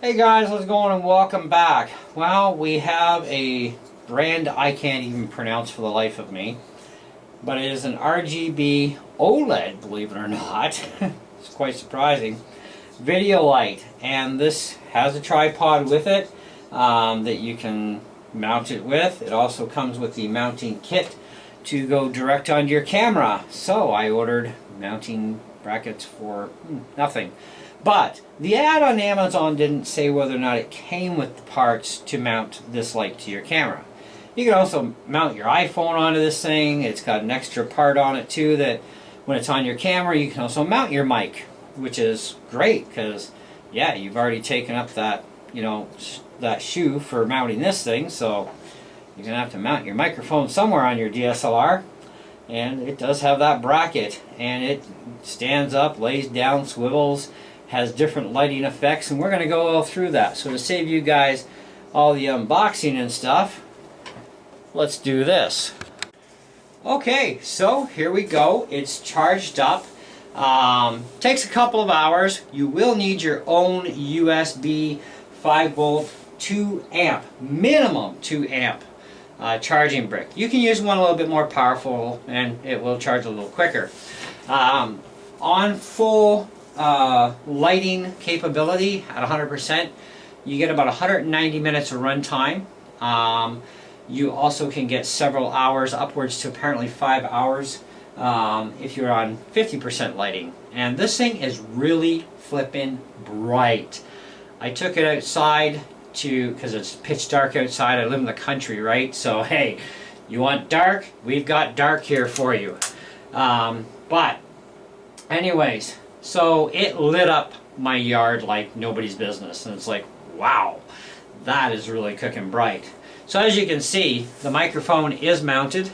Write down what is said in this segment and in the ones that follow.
Hey guys, how's it going and welcome back. Well, we have a brand I can't even pronounce for the life of me, but it is an RGB OLED, believe it or not. It's quite surprising. Video light, and this has a tripod with it that you can mount it with. It also comes with the mounting kit to go direct onto your camera. So I ordered mounting brackets for nothing. But the ad on Amazon didn't say whether or not it came with the parts to mount this light to your camera. You can also mount your iPhone onto this thing. It's got an extra part on it too that when it's on your camera you can also mount your mic, which is great because yeah, you've already taken up that, that shoe for mounting this thing, so you're going to have to mount your microphone somewhere on your DSLR. And it does have that bracket, and it stands up, lays down, swivels, has different lighting effects, and we're going to go all through that. So to save you guys all the unboxing and stuff, let's do this. Okay, so here we go. It's charged up. Takes a couple of hours. You will need your own USB 5 volt 2 amp, minimum 2 amp charging brick. You can use one a little bit more powerful and it will charge a little quicker. On full lighting capability at 100%, you get about 190 minutes of run time. You also can get several hours, upwards to apparently 5 hours if you're on 50% lighting. And this thing is really flippin' bright. I took it outside because it's pitch dark outside. I live in the country, right? So hey, you want dark? We've got dark here for you. But anyways, so it lit up my yard like nobody's business, and it's like, wow, that is really cooking bright. So as you can see, the microphone is mounted.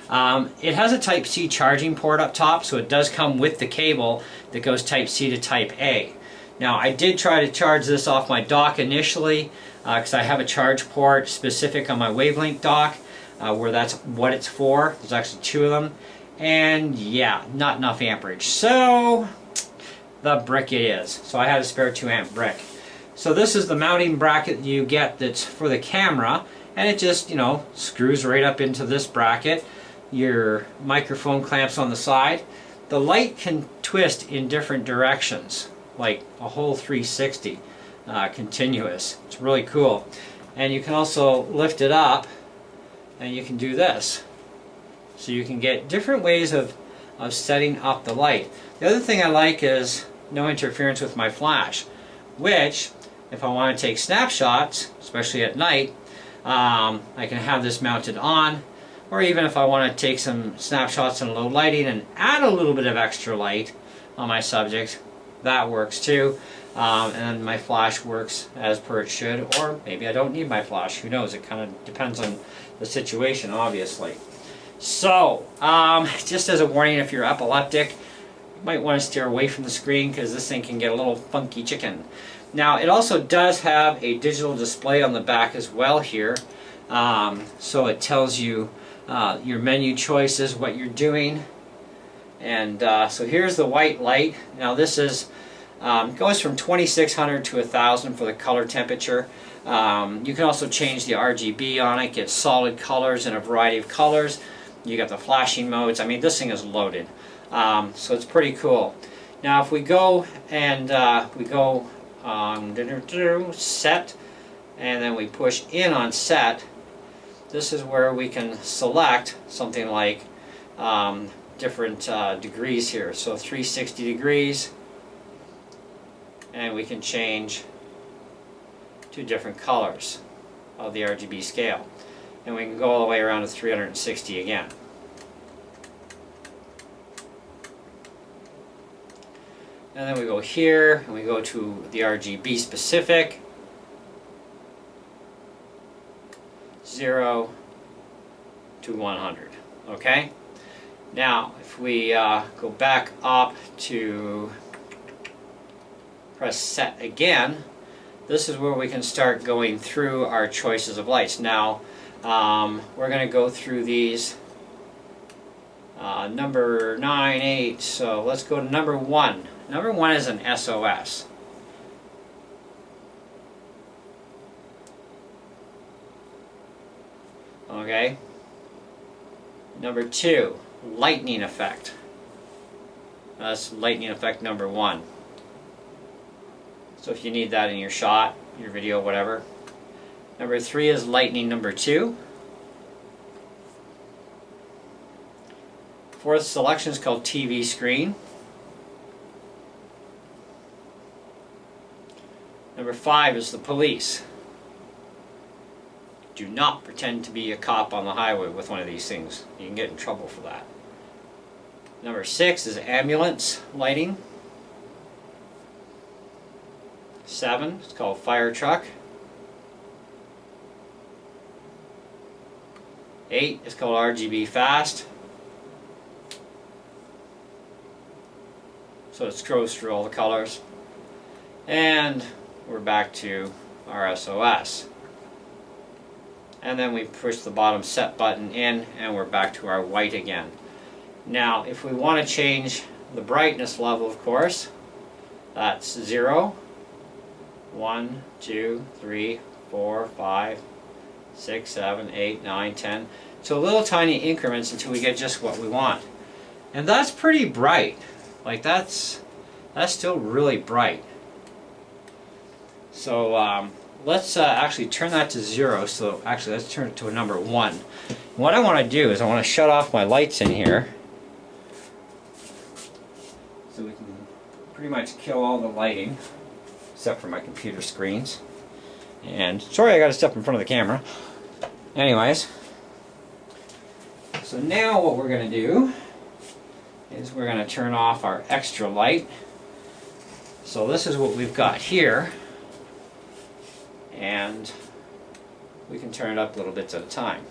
It has a Type-C charging port up top, so it does come with the cable that goes Type-C to Type-A. Now I did try to charge this off my dock initially because I have a charge port specific on my wavelength dock where that's what it's for. There's actually 2 of them, and yeah, not enough amperage. So the brick it is. So I had a spare 2 amp brick. So this is the mounting bracket you get that's for the camera, and it just, screws right up into this bracket. Your microphone clamps on the side. The light can twist in different directions, like a whole 360 continuous. It's really cool. And you can also lift it up and you can do this. So you can get different ways of setting up the light. The other thing I like is no interference with my flash, which if I want to take snapshots, especially at night, I can have this mounted on, or even if I want to take some snapshots in low lighting and add a little bit of extra light on my subject, that works too. And my flash works as per it should, or maybe I don't need my flash, who knows, it kind of depends on the situation, obviously. So, just as a warning, if you're epileptic, you might want to steer away from the screen because this thing can get a little funky chicken. Now, it also does have a digital display on the back as well here, so it tells you your menu choices, what you're doing. And so here's the white light. Now this is goes from 2600 to 1000 for the color temperature. You can also change the RGB on it, get solid colors in a variety of colors. You got the flashing modes. I mean, this thing is loaded. So it's pretty cool. Now if we go and we go set, and then we push in on set, this is where we can select something like different degrees here. So 360 degrees, and we can change to different colors of the RGB scale. And we can go all the way around to 360 again. And then we go here, and we go to the RGB specific, 0 to 100. Okay? Now, if we go back up to press set again, this is where we can start going through our choices of lights. Now, we're going to go through these number 9, 8, so let's go to number 1. Number 1 is an SOS. Okay. Number 2, lightning effect. That's lightning effect number 1. So if you need that in your shot, your video, whatever. Number 3 is lightning number 2. 4th selection is called TV screen. Number 5 is the police. Do not pretend to be a cop on the highway with one of these things. You can get in trouble for that. Number 6 is ambulance lighting. 7, it's called fire truck. 8 is called RGB fast. So it goes through all the colors. And we're back to our SOS. And then we push the bottom set button in and we're back to our white again. Now if we want to change the brightness level, of course, that's 0, 1, 2, 3, 4, 5, 6, 7, 8, 9, 10. So little tiny increments until we get just what we want. And that's pretty bright. Like that's still really bright. So let's actually turn that to 0. So actually let's turn it to a number 1. What I want to do is I want to shut off my lights in here. So we can pretty much kill all the lighting, except for my computer screens. And sorry I got to step in front of the camera. Anyways, so now what we're going to do is we're going to turn off our extra light. So this is what we've got here. And we can turn it up little bits at a time.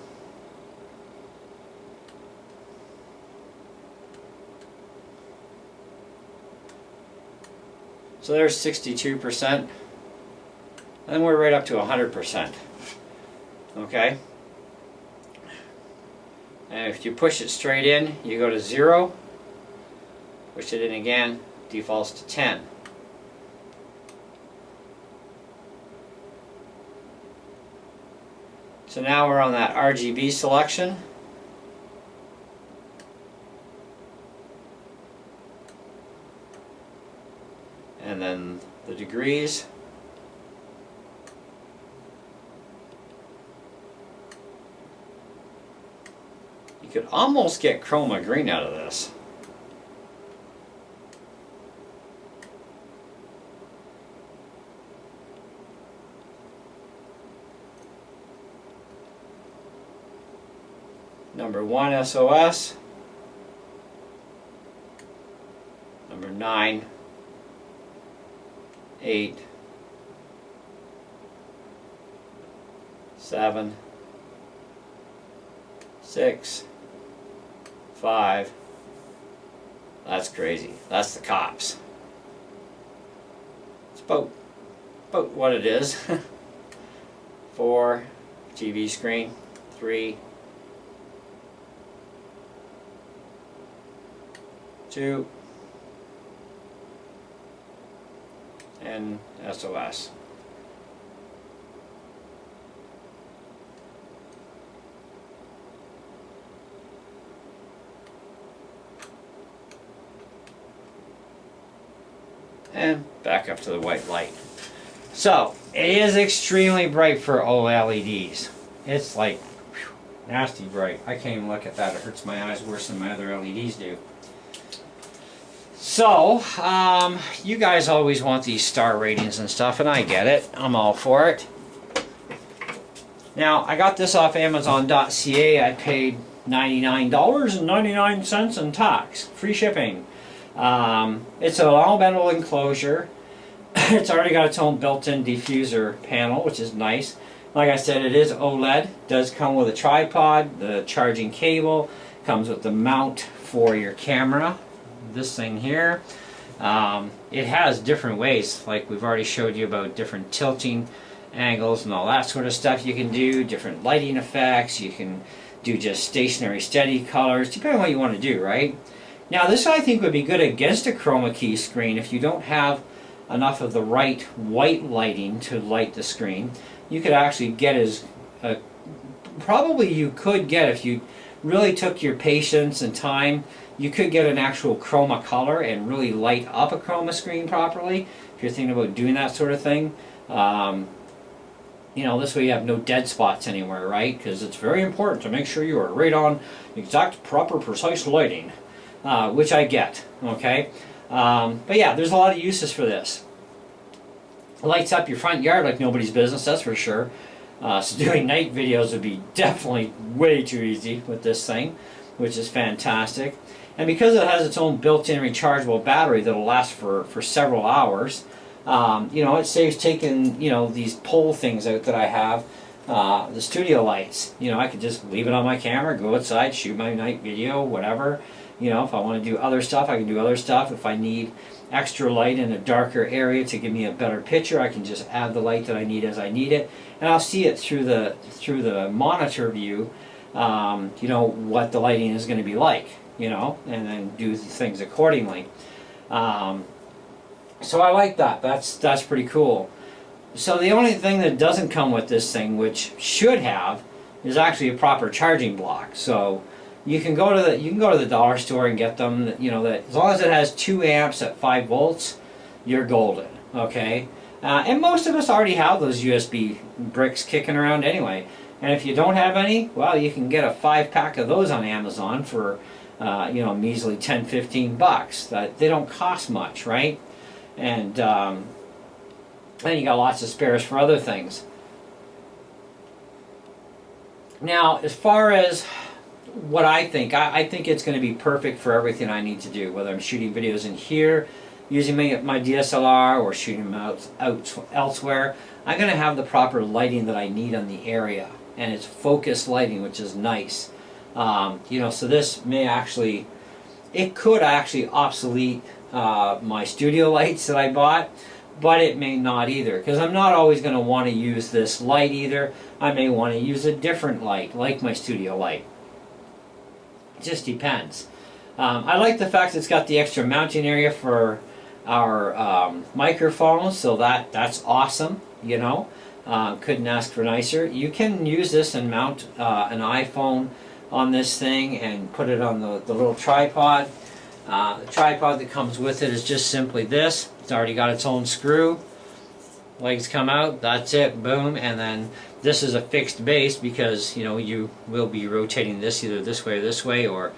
So there's 62%, and we're right up to 100%. Okay? And if you push it straight in, you go to 0, push it in again, defaults to 10. So now we're on that RGB selection. And then the degrees. You could almost get chroma green out of this. Number 1 SOS. Number 9. 8, 7, 6, 5. That's crazy. That's the cops. It's about what it is. 4, TV screen. 3, 2, and SOS. And back up to the white light. So it is extremely bright for OLEDs. It's like whew, nasty bright. I can't even look at that. It hurts my eyes worse than my other LEDs do. So, you guys always want these star ratings and stuff, and I get it. I'm all for it. Now, I got this off Amazon.ca. I paid $99.99 in tax. Free shipping. It's an all-metal enclosure. It's already got its own built-in diffuser panel, which is nice. Like I said, it is OLED. It does come with a tripod, the charging cable. Comes with the mount for your camera. This thing here. It has different ways, like we've already showed you about different tilting angles and all that sort of stuff you can do, different lighting effects, you can do just stationary steady colors, depending on what you want to do, right? Now this I think would be good against a chroma key screen if you don't have enough of the right white lighting to light the screen. You could actually get as probably you could get, if you really took your patience and time, you could get an actual chroma color and really light up a chroma screen properly if you're thinking about doing that sort of thing. You know, this way you have no dead spots anywhere, right? Because it's very important to make sure you are right on exact, proper, precise lighting, which I get, okay? But yeah, there's a lot of uses for this. It lights up your front yard like nobody's business, that's for sure. So doing night videos would be definitely way too easy with this thing, which is fantastic. And because it has its own built-in rechargeable battery that'll last for several hours, you know, it saves taking, you know, these pole things out that I have, the studio lights. You know, I could just leave it on my camera, go outside, shoot my night video, whatever. You know, if I want to do other stuff, I can do other stuff. If I need extra light in a darker area to give me a better picture, I can just add the light that I need as I need it, and I'll see it through the monitor view. You know what the lighting is going to be like. You know, and then do things accordingly. So I like that. That's pretty cool. So the only thing that doesn't come with this thing, which should have, is actually a proper charging block. So you can go to the dollar store and get them. You know, that as long as it has 2 amps at 5 volts, you're golden. Okay, and most of us already have those USB bricks kicking around anyway. And if you don't have any, well, you can get a 5-pack of those on Amazon for you know, measly $10-15. That they don't cost much, right? And then you got lots of spares for other things. Now, as far as what I think it's going to be perfect for everything I need to do, whether I'm shooting videos in here, using my DSLR, or shooting them out elsewhere. I'm going to have the proper lighting that I need on the area, and it's focused lighting, which is nice. You know, so this may actually, it could actually obsolete my studio lights that I bought, but it may not either, because I'm not always going to want to use this light either. I may want to use a different light, like my studio light. It just depends. I like the fact that it's got the extra mounting area for our microphones, so that's awesome, you know. Couldn't ask for nicer. You can use this and mount an iPhone on this thing and put it on the little tripod. The tripod that comes with it is just simply this. It's already got its own screw. Legs come out, that's it, boom. And then this is a fixed base because, you know, you will be rotating this either this way, or,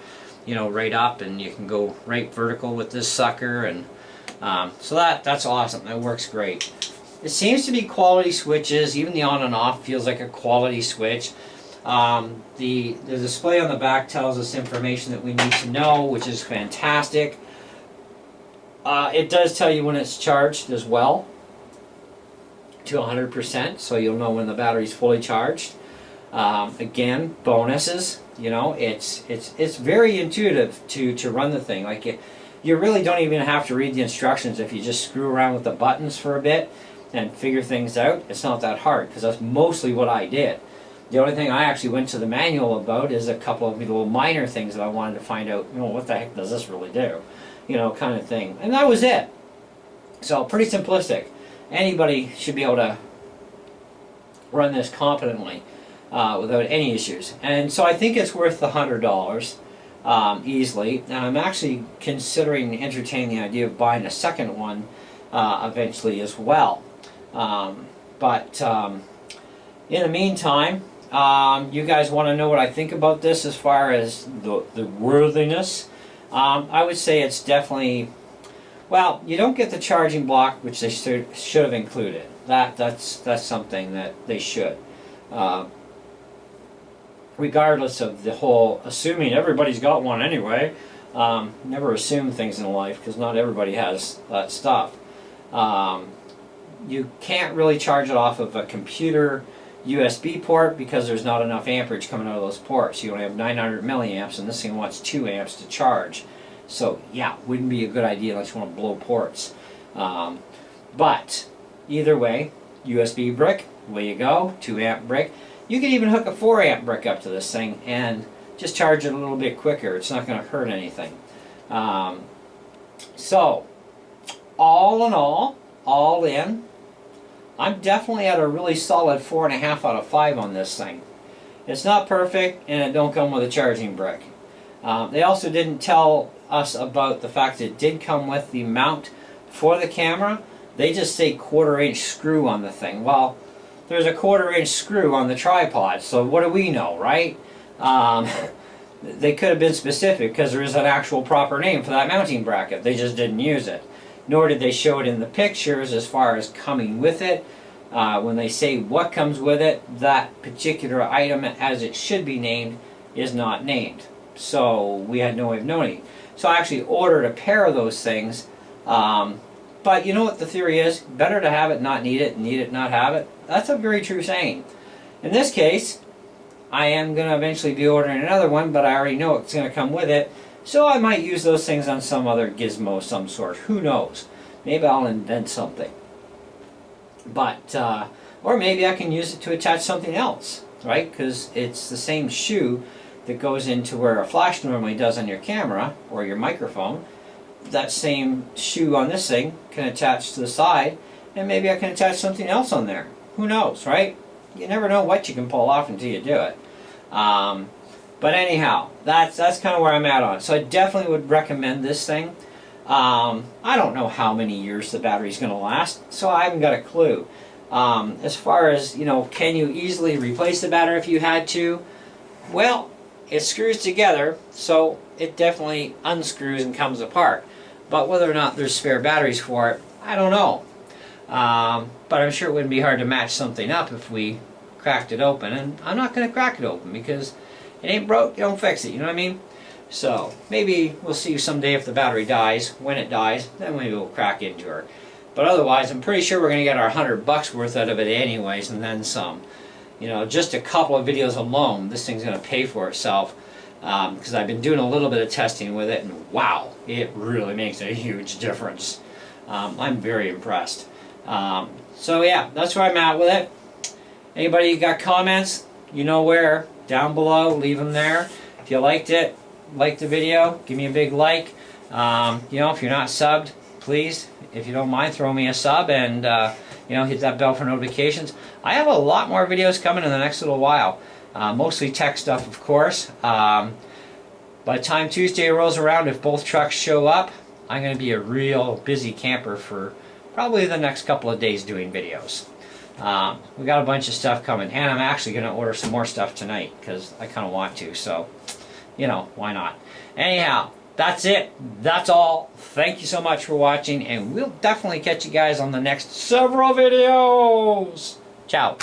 you know, right up, and you can go right vertical with this sucker. And so that's awesome. That works great. It seems to be quality switches. Even the on and off feels like a quality switch. The display on the back tells us information that we need to know, which is fantastic. It does tell you when it's charged as well, to 100%, so you'll know when the battery's fully charged. Again, bonuses. You know, it's very intuitive to run the thing. Like you really don't even have to read the instructions if you just screw around with the buttons for a bit and figure things out. It's not that hard, because that's mostly what I did. The only thing I actually went to the manual about is a couple of little minor things that I wanted to find out, you know, what the heck does this really do? You know, kind of thing. And that was it. So, pretty simplistic. Anybody should be able to run this competently without any issues. And so I think it's worth the $100 easily. And I'm actually considering entertaining the idea of buying a second one eventually as well. But in the meantime, you guys want to know what I think about this as far as the worthiness. I would say it's definitely, well, you don't get the charging block, which they should have included. That's something that they should. Regardless of the whole assuming everybody's got one anyway, never assume things in life, because not everybody has that stuff. You can't really charge it off of a computer USB port because there's not enough amperage coming out of those ports. You only have 900 milliamps, and this thing wants 2 amps to charge. So yeah, wouldn't be a good idea unless you want to blow ports. But either way, USB brick, away you go, 2 amp brick. You can even hook a 4 amp brick up to this thing and just charge it a little bit quicker. It's not going to hurt anything. So all in all in, I'm definitely at a really solid 4.5 out of 5 on this thing. It's not perfect, and it don't come with a charging brick. They also didn't tell us about the fact that it did come with the mount for the camera. They just say 1/4-inch screw on the thing. Well, there's a 1/4-inch screw on the tripod, so what do we know, right? They could have been specific because there is an actual proper name for that mounting bracket. They just didn't use it. Nor did they show it in the pictures as far as coming with it. When they say what comes with it, that particular item as it should be named is not named. So we had no way of knowing. So I actually ordered a pair of those things. But you know what the theory is? Better to have it, not need it, not have it. That's a very true saying. In this case, I am going to eventually be ordering another one, but I already know it's going to come with it. So I might use those things on some other gizmo of some sort. Who knows? Maybe I'll invent something. But, or maybe I can use it to attach something else, right? Because it's the same shoe that goes into where a flash normally does on your camera or your microphone. That same shoe on this thing can attach to the side, and maybe I can attach something else on there. Who knows, right? You never know what you can pull off until you do it. But anyhow, that's kind of where I'm at on it. So I definitely would recommend this thing. I don't know how many years the battery's going to last, so I haven't got a clue. As far as, you know, can you easily replace the battery if you had to? Well, it screws together, so it definitely unscrews and comes apart. But whether or not there's spare batteries for it, I don't know. But I'm sure it wouldn't be hard to match something up if we cracked it open. And I'm not going to crack it open because it ain't broke, you don't fix it, you know what I mean? So maybe we'll see someday if the battery dies. When it dies, then maybe we'll crack into her. But otherwise, I'm pretty sure we're going to get our $100 worth out of it anyways, and then some. You know, just a couple of videos alone, this thing's going to pay for itself. Because I've been doing a little bit of testing with it, and wow, it really makes a huge difference. I'm very impressed. So yeah, that's where I'm at with it. Anybody got comments? You know where. Down below, leave them there. If you liked it, like the video, give me a big like. You know, if you're not subbed, please, if you don't mind, throw me a sub and you know, hit that bell for notifications. I have a lot more videos coming in the next little while. Mostly tech stuff, of course. By the time Tuesday rolls around, if both trucks show up, I'm going to be a real busy camper for probably the next couple of days doing videos. We got a bunch of stuff coming, and I'm actually going to order some more stuff tonight because I kind of want to, so, you know, why not? Anyhow, that's it. That's all. Thank you so much for watching, and we'll definitely catch you guys on the next several videos. Ciao.